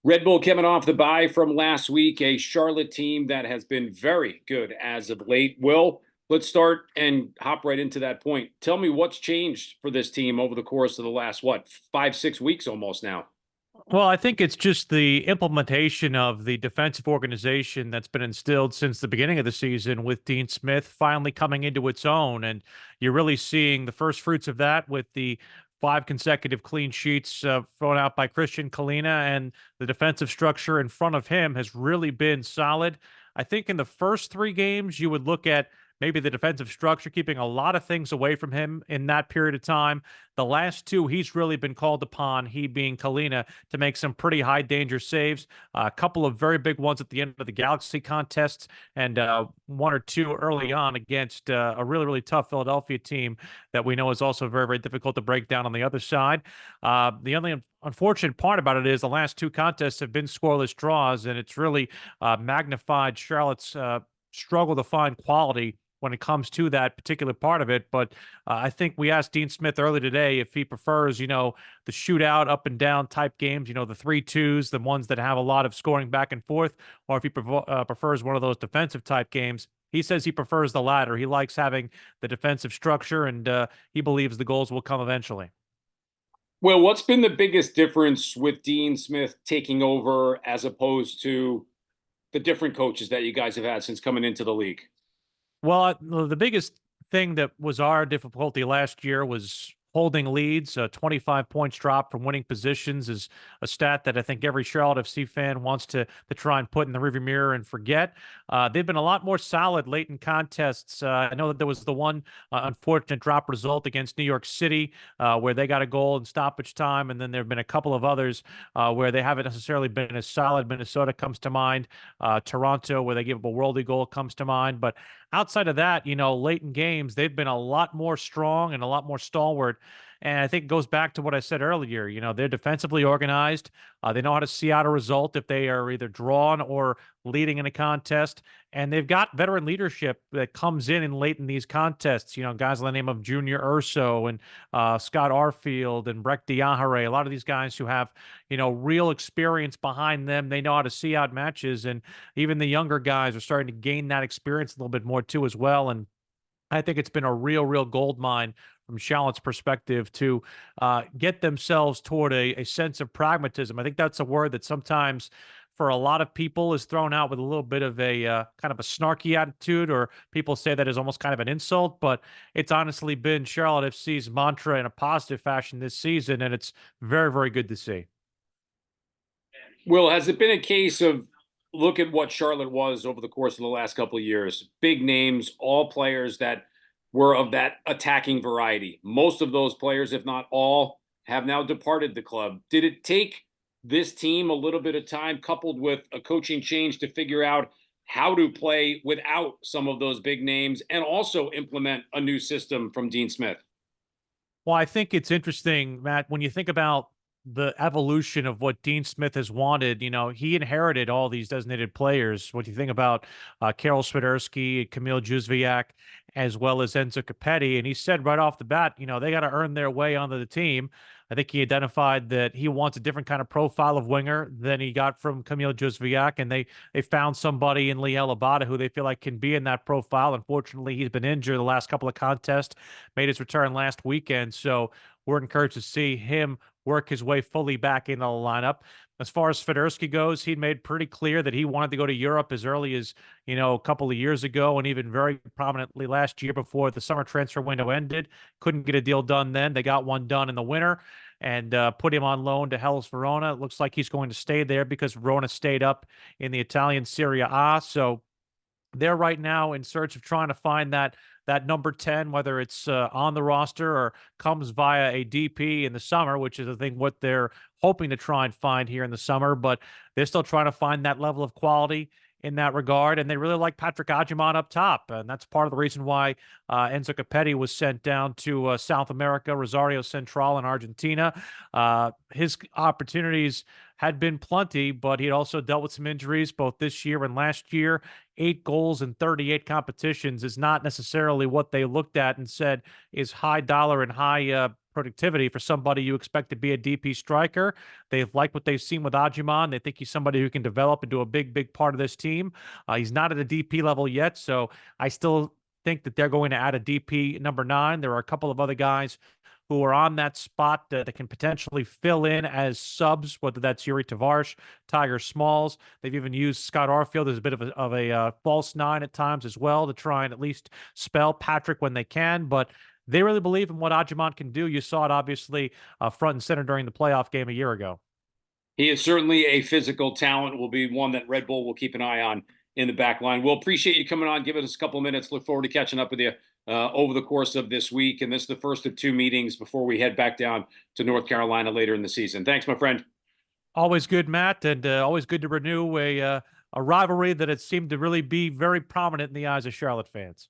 Red Bull coming off the bye from last week, a Charlotte team that has been very good as of late. Will, let's start and hop right into that point. Tell me what's changed for this team over the course of the last, 5, 6 weeks almost now? Well, I think it's just the implementation of the defensive organization that's been instilled since the beginning of the season with Dean Smith finally coming into its own. And you're really seeing the first fruits of that with the five consecutive clean sheets thrown out by Christian Kalina. And the defensive structure in front of him has really been solid. I think in the first three games, you would look at maybe the defensive structure, keeping a lot of things away from him in that period of time. The last two, he's really been called upon, he being Kalina, to make some pretty high danger saves. A couple of very big ones at the end of the Galaxy contests, and one or two early on against a really, really tough Philadelphia team that we know is also very, very difficult to break down on the other side. The only unfortunate part about it is the last two contests have been scoreless draws, and it's really magnified Charlotte's struggle to find quality when it comes to that particular part of it. But I think we asked Dean Smith early today if he prefers, the shootout up and down type games, the 3-2s, the ones that have a lot of scoring back and forth, or if he prefers one of those defensive type games. He says he prefers the latter. He likes having the defensive structure, and he believes the goals will come eventually. Well, what's been the biggest difference with Dean Smith taking over as opposed to the different coaches that you guys have had since coming into the league? Well, the biggest thing that was our difficulty last year was holding leads. 25 points drop from winning positions is a stat that I think every Charlotte FC fan wants to try and put in the rearview mirror and forget. They've been a lot more solid late in contests. I know that there was the one unfortunate drop result against New York City where they got a goal in stoppage time, and then there have been a couple of others where they haven't necessarily been as solid. Minnesota comes to mind. Toronto, where they gave up a worldy goal, comes to mind. But outside of that, late in games, they've been a lot more strong and a lot more stalwart. And I think it goes back to what I said earlier. They're defensively organized. They know how to see out a result if they are either drawn or leading in a contest. And they've got veteran leadership that comes in and late in these contests. Guys by the name of Junior Urso and Scott Arfield and Breck Diahare. A lot of these guys who have, real experience behind them. They know how to see out matches. And even the younger guys are starting to gain that experience a little bit more too as well. And I think it's been a real, real gold mine from Charlotte's perspective to get themselves toward a sense of pragmatism. I think that's a word that sometimes for a lot of people is thrown out with a little bit of a kind of a snarky attitude, or people say that is almost kind of an insult, but it's honestly been Charlotte FC's mantra in a positive fashion this season, and it's very, very good to see. Will, has it been a case of look at what Charlotte was over the course of the last couple of years? Big names, all players that were of that attacking variety. Most of those players, if not all, have now departed the club. Did it take this team a little bit of time, coupled with a coaching change, to figure out how to play without some of those big names and also implement a new system from Dean Smith? Well, I think it's interesting, Matt, when you think about the evolution of what Dean Smith has wanted. He inherited all these designated players. What you think about Karol Swiderski, Kamil Józwiak, as well as Enzo Capetti, and he said right off the bat, they got to earn their way onto the team. I think he identified that he wants a different kind of profile of winger than he got from Kamil Józwiak, and they found somebody in Liel Abada who they feel like can be in that profile. Unfortunately, he's been injured the last couple of contests, made his return last weekend, so we're encouraged to see him work his way fully back into the lineup. As far as Swiderski goes, he made pretty clear that he wanted to go to Europe as early as, a couple of years ago, and even very prominently last year before the summer transfer window ended. Couldn't get a deal done then. They got one done in the winter and put him on loan to Hellas Verona. It looks like he's going to stay there because Verona stayed up in the Italian Serie A. So they're right now in search of trying to find that number 10, whether it's on the roster or comes via a DP in the summer, which is, I think, what they're hoping to try and find here in the summer. But they're still trying to find that level of quality in that regard. And they really like Patrick Agyemang up top. And that's part of the reason why Enzo Capetti was sent down to South America, Rosario Central in Argentina. His opportunities had been plenty, but he had also dealt with some injuries both this year and last year. 8 goals in 38 competitions is not necessarily what they looked at and said is high dollar and high productivity for somebody you expect to be a DP striker. They've liked what they've seen with Ajimon. They think he's somebody who can develop into a big part of this team. He's not at a DP level yet, so I still think that they're going to add a DP number 9. There are a couple of other guys who are on that spot that can potentially fill in as subs, whether that's Yuri Tavares, Tiger Smalls. They've even used Scott Arfield as a bit of a false 9 at times as well to try and at least spell Patrick when they can. But they really believe in what Ajimon can do. You saw it obviously front and center during the playoff game a year ago. He is certainly a physical talent, will be one that Red Bull will keep an eye on in the back line. We'll appreciate you coming on, giving us a couple of minutes. Look forward to catching up with you over the course of this week. And this is the first of 2 meetings before we head back down to North Carolina later in the season. Thanks, my friend. Always good, Matt, and always good to renew a rivalry that it seemed to really be very prominent in the eyes of Charlotte fans.